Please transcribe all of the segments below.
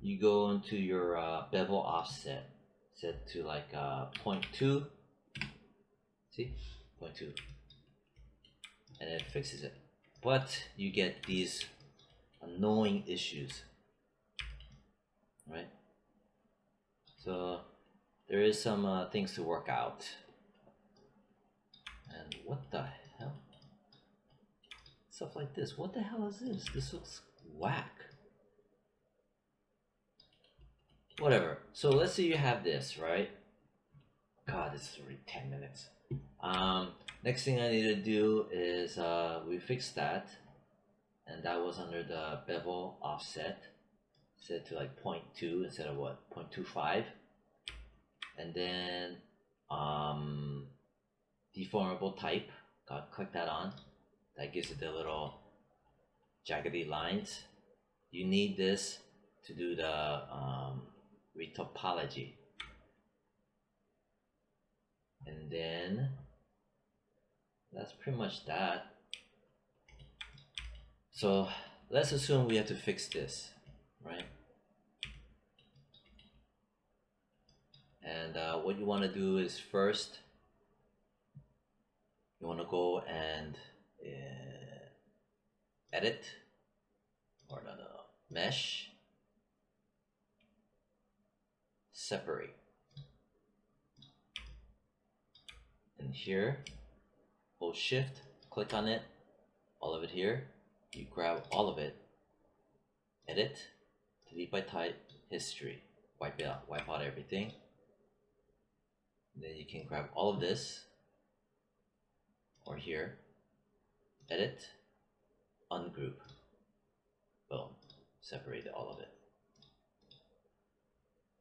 you go into your bevel offset, set to like 0.2. See, 0.2, and it fixes it. But you get these annoying issues, right? So there is some things to work out. And what the hell? Stuff like this. What the hell is this? This looks whack. Whatever. So let's say you have this, right? God, this is already 10 minutes. Next thing I need to do is we fixed that, and that was under the bevel offset, set to like 0.2 instead of what, 0.25, and then deformable type. Click that on. That gives it the little jaggedy lines. You need this to do the retopology. And then that's pretty much that. So let's assume we have to fix this, right? And what you want to do is first, you want to go and edit, or no, mesh, separate. And here, hold shift, click on it, all of it here, you grab all of it, edit, delete by type, history, wipe it out, wipe out everything. And then you can grab all of this, or here, edit, ungroup, boom, separate all of it.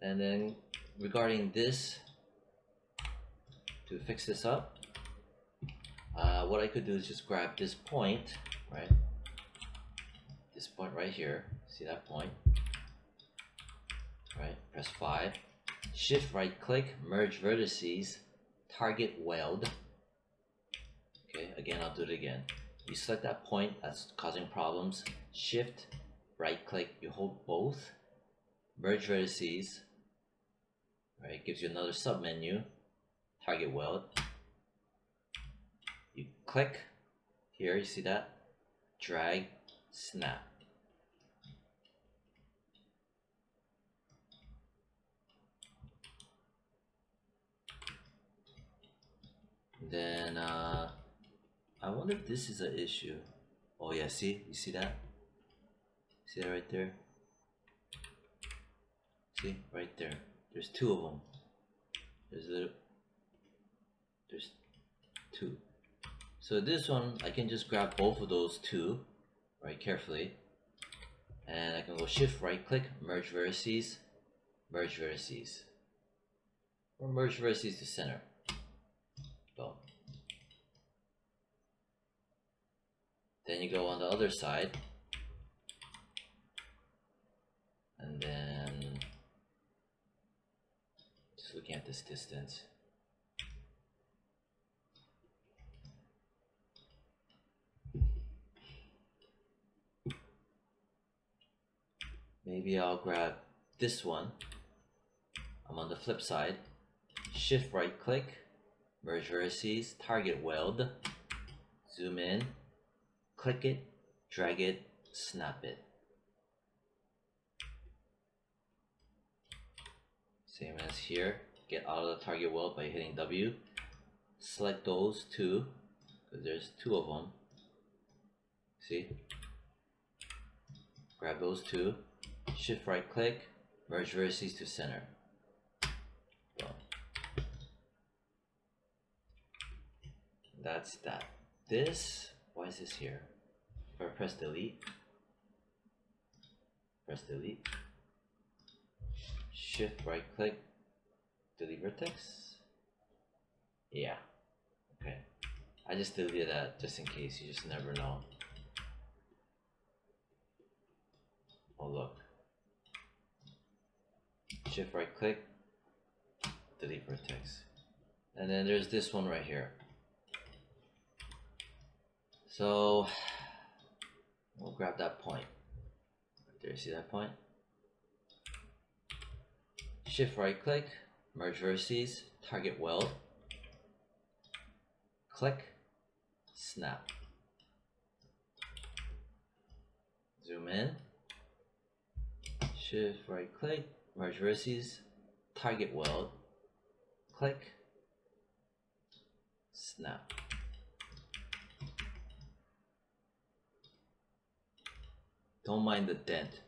And then regarding this, to fix this up, what I could do is just grab this point, right? This point right here, see that point? Right, press 5, shift right click, merge vertices, target weld. Okay, again, I'll do it again. You select that point that's causing problems, shift right click, you hold both, merge vertices, right, gives you another sub menu, target weld. You click here, you see that? Drag, snap. Then I wonder if this is an issue. Oh yeah, see? You see that? See that right there? See? Right there. There's two of them. There's two. So this one, I can just grab both of those two, right, carefully. And I can go shift right click, merge vertices, merge vertices. Or merge vertices to center. Boom. Then you go on the other side, and then just looking at this distance, maybe I'll grab this one. I'm on the flip side, shift right click, merge vertices, target weld, zoom in, click it, drag it, snap it. Same as here, get out of the target weld by hitting W. Select those two, because there's two of them. See? Grab those two, shift right click, merge vertices to center. Boom. That's that. This, why is this here? If I press delete, shift right click, delete vertex. Yeah, okay. I just deleted that just in case, you just never know. Oh look, shift right click, delete vertex. And then there's this one right here. So we'll grab that point right there. See that point? shift right click, merge vertices, target weld, click, snap. Zoom in, shift right click, merge vertices, target weld, click, snap. Don't mind the dent.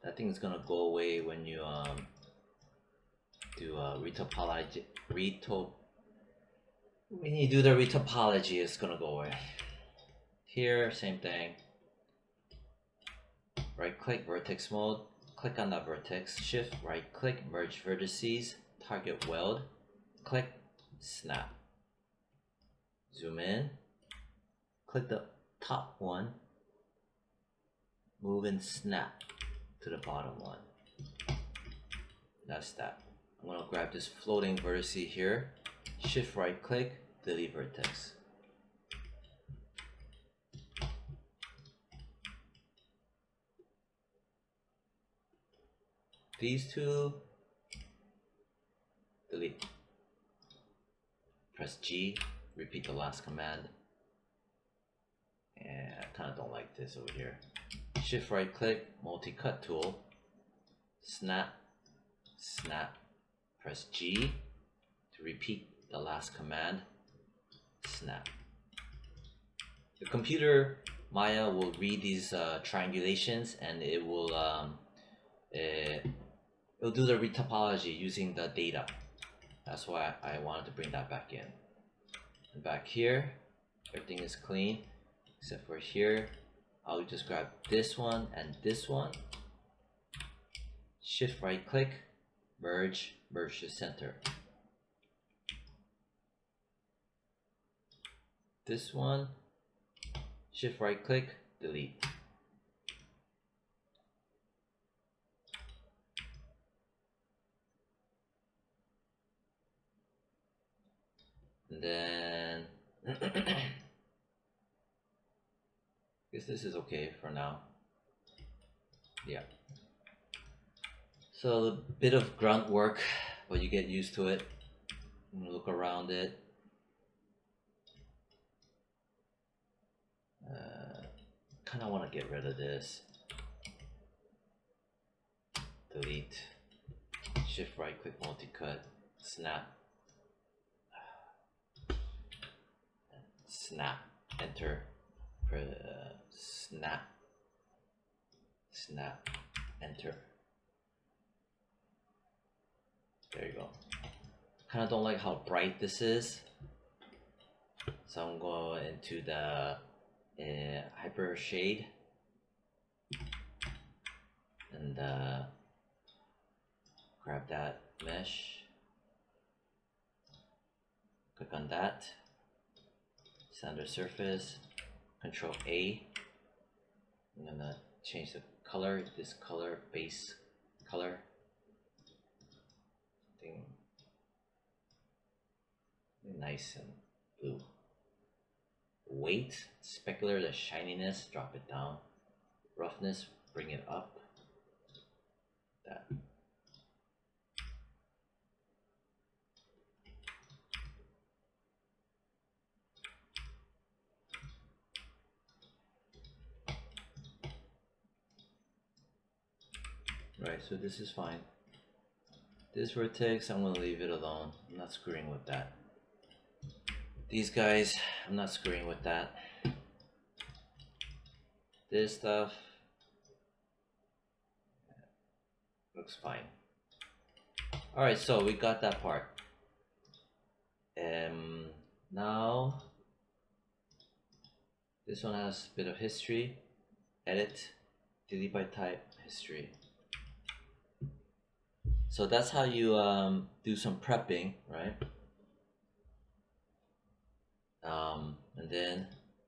That thing is gonna go away when you do retopology. When you do the retopology, it's gonna go away. Here, same thing. Right click, vertex mode, click on that vertex, shift right click, merge vertices, target weld, click, snap. Zoom in, click the top one, move and snap to the bottom one. That's that. I'm gonna grab this floating vertex here, shift right click, delete vertex. These two, delete. Press G, repeat the last command. And I kind of don't like this over here. Shift right click, multi-cut tool, snap, snap, press G to repeat the last command, snap. The computer Maya will read these triangulations and it will it'll do the retopology using the data. That's why I wanted to bring that back in. And back here, everything is clean except for here. I'll just grab this one and this one. Shift right click, merge, merge to center. This one, shift right click, delete. And then I guess this is okay for now. Yeah. So a bit of grunt work, but you get used to it. Look around it. Kind of want to get rid of this. Delete. Shift right click, multi-cut, snap. Snap, enter, snap, snap, enter. There you go. Kind of don't like how bright this is, so I'm going into the hyper shade and grab that mesh, click on that. Center surface, Control A. I'm gonna change the color, this color, base color. Thing nice and blue. Weight, specular, the shininess, drop it down. Roughness, bring it up. That. Right, so this is fine. This vertex, I'm gonna leave it alone. I'm not screwing with that. These guys, I'm not screwing with that. This stuff looks fine. Alright, so we got that part. Now this one has a bit of history. Edit, delete by type, history. So that's how you do some prepping, right? And then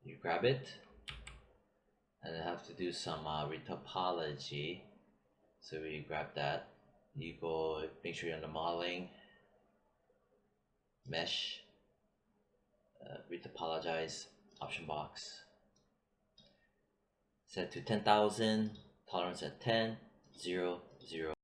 you grab it and then have to do some retopology. So you grab that, you go make sure you're on the modeling, mesh, retopologize, option box, set to 10,000, tolerance at 10, 0, 0.